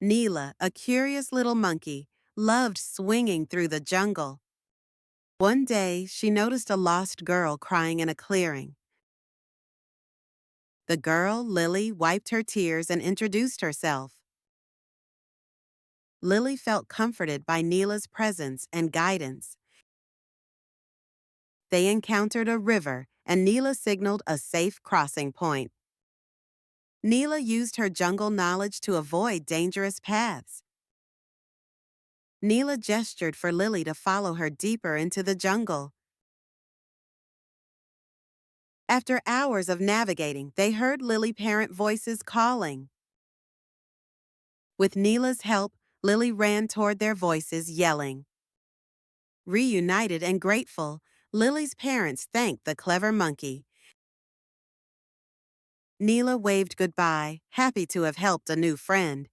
Neela, a curious little monkey, loved swinging through the jungle. One day, she noticed a lost girl crying in a clearing. The girl, Lily, wiped her tears and introduced herself. Lily felt comforted by Neela's presence and guidance. They encountered a river, and Neela signaled a safe crossing point. Neela used her jungle knowledge to avoid dangerous paths. Neela gestured for Lily to follow her deeper into the jungle. After hours of navigating, they heard Lily parent voices calling. With Neela's help, Lily ran toward their voices, yelling. Reunited and grateful, Lily's parents thanked the clever monkey. Neela waved goodbye, happy to have helped a new friend.